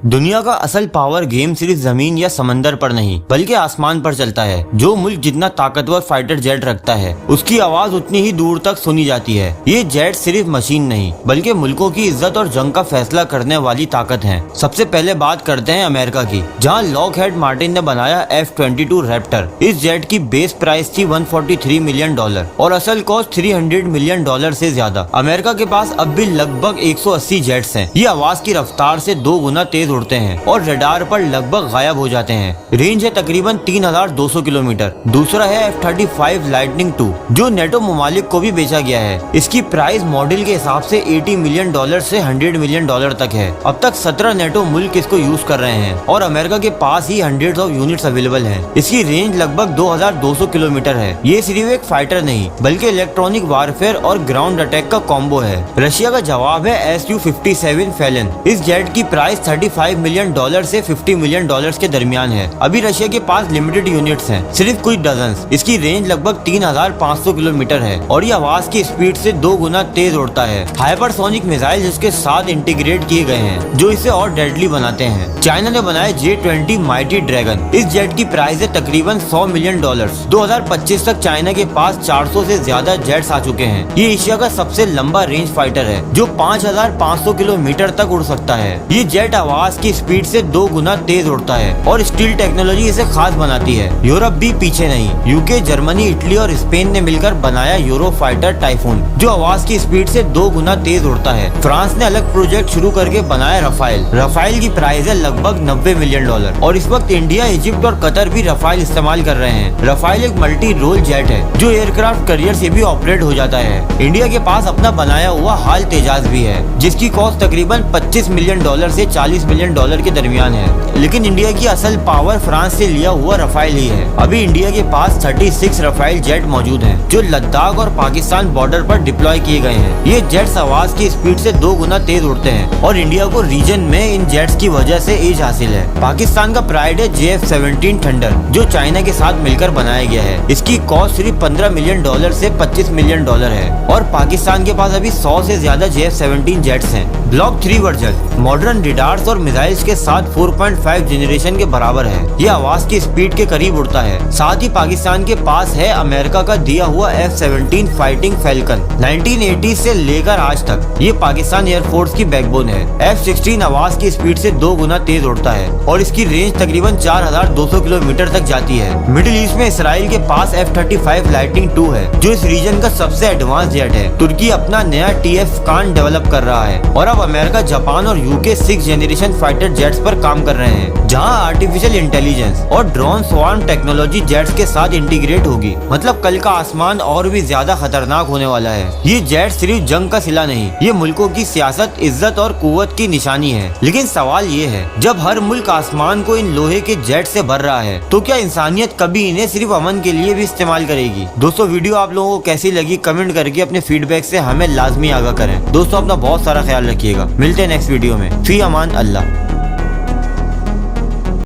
दुनिया का असल पावर गेम सिर्फ जमीन या समंदर पर नहीं बल्कि आसमान पर चलता है। जो मुल्क जितना ताकतवर फाइटर जेट रखता है उसकी आवाज उतनी ही दूर तक सुनी जाती है। ये जेट सिर्फ मशीन नहीं बल्कि मुल्कों की इज्जत और जंग का फैसला करने वाली ताकत है। सबसे पहले बात करते हैं अमेरिका की, जहां लॉकहेड मार्टिन ने बनाया F-22 रैप्टर। इस जेट की बेस प्राइस थी $143 मिलियन और असल कॉस्ट $300 मिलियन से ज्यादा। अमेरिका के पास अब भी लगभग 180 जेट्स हैं। ये आवाज की रफ्तार से 2 गुना तेज उड़ते हैं और रडार पर लगभग गायब हो जाते हैं। रेंज है तकरीबन 3200 किलोमीटर। दूसरा है F-35 लाइटनिंग 2 जो नेटो ममालिक को भी बेचा गया है। इसकी प्राइस मॉडल के हिसाब से $80 मिलियन से $100 मिलियन तक है। अब तक 17 नेटो मुल्क इसको यूज कर रहे हैं और अमेरिका के पास ही हंड्रेड्स ऑफ यूनिट्स अवेलेबल हैं। इसकी रेंज लगभग 2200 किलोमीटर है। ये सिर्फ एक फाइटर नहीं बल्कि इलेक्ट्रॉनिक वारफेयर और ग्राउंड अटैक का कॉम्बो है। रशिया का जवाब है Su-57 फैलन। इस जेट की प्राइस $35 मिलियन से $50 मिलियन के दरमियान है। अभी रशिया के पास लिमिटेड यूनिट्स हैं, सिर्फ कुछ डजन्स। इसकी रेंज लगभग 3500 किलोमीटर है और ये आवाज की स्पीड से 2 गुना तेज उड़ता है। हाइपरसोनिक मिसाइल इसके साथ इंटीग्रेट किए गए हैं जो इसे और डेडली बनाते हैं। चाइना ने बनाया J-20 माइटी ड्रैगन। इस जेट की प्राइस है तकरीबन $100 मिलियन। 2025 तक चाइना के पास 400 से ज्यादा जेट्स आ चुके हैं। ये एशिया का सबसे लंबा रेंज फाइटर है जो 5500 किलोमीटर तक उड़ सकता है। ये जेट आवाज की स्पीड से 2 गुना तेज उड़ता है और स्टील टेक्नोलॉजी इसे खास बनाती है। यूरोप भी पीछे नहीं। यूके, जर्मनी, इटली और स्पेन ने मिलकर बनाया यूरो फाइटर टाइफून जो आवाज की स्पीड से 2 गुना तेज उड़ता है। फ्रांस ने अलग प्रोजेक्ट शुरू करके बनाया रफाइल। रफाइल की प्राइस है लगभग $90 मिलियन और इस वक्त इंडिया, इजिप्ट और कतर भी रफाइल इस्तेमाल कर रहे हैं। रफाइल एक मल्टी रोल जेट है जो एयरक्राफ्ट कैरियर से भी ऑपरेट हो जाता है। इंडिया के पास अपना बनाया हुआ हाल तेजाज भी है जिसकी कॉस्ट तकरीबन $25 मिलियन से $40 मिलियन के दरमियान है। लेकिन इंडिया की असल पावर फ्रांस से लिया हुआ रफाइल ही है। अभी इंडिया के पास 36 रफाइल जेट मौजूद हैं जो लद्दाख और पाकिस्तान बॉर्डर पर डिप्लॉय किए गए हैं। ये जेट्स आवाज की स्पीड से 2 गुना तेज उड़ते हैं और इंडिया को रीजन में इन जेट्स की वजह से एज हासिल है। पाकिस्तान का प्राइड है JF-17 थंडर जो चाइना के साथ मिलकर बनाया गया है। इसकी कॉस्ट सिर्फ $15 मिलियन से $25 मिलियन है और पाकिस्तान के पास अभी 100 से ज्यादा JF-17 जेट्स हैं। ब्लॉक 3 वर्जन मॉडर्न रिडार्स और मिसाइल्स के साथ 4.5 जनरेशन के बराबर है। ये आवाज की स्पीड के करीब उड़ता है। साथ ही पाकिस्तान के पास है अमेरिका का दिया हुआ F-17 फाइटिंग फैल्कन। 1980 से लेकर आज तक ये पाकिस्तान एयरफोर्स की बैकबोन है। F-16 आवाज की स्पीड से 2 गुना तेज उड़ता है और इसकी रेंज तकरीबन 4200 किलोमीटर तक जाती है। मिडिल ईस्ट में इसराइल के पास F-35 लाइटनिंग 2 है जो इस रीजन का सबसे एडवांस जेट है। तुर्की अपना नया TF कान डेवलप कर रहा है और अब अमेरिका, जापान और UK 6th generation fighter jets पर काम कर रहे हैं जहां आर्टिफिशियल इंटेलिजेंस और ड्रोन स्वार्म टेक्नोलॉजी जेट्स के साथ इंटीग्रेट होगी। मतलब कल का आसमान और भी ज्यादा खतरनाक होने वाला है। ये जेट सिर्फ जंग का सिला नहीं, ये मुल्कों की सियासत, इज्जत और कुव्वत की निशानी है। लेकिन सवाल ये है, जब हर मुल्क आसमान को इन लोहे के जेट से भर रहा है तो क्या इंसानियत कभी इन्हें सिर्फ अमन के लिए भी इस्तेमाल करेगी? दोस्तों, वीडियो आप लोगों को कैसी लगी कमेंट करके अपने फीडबैक से हमें लाजमी आगाह करें। दोस्तों, अपना बहुत सारा ख्याल रखिएगा। मिलते हैं नेक्स्ट वीडियो में। फी अमान अल्लाह।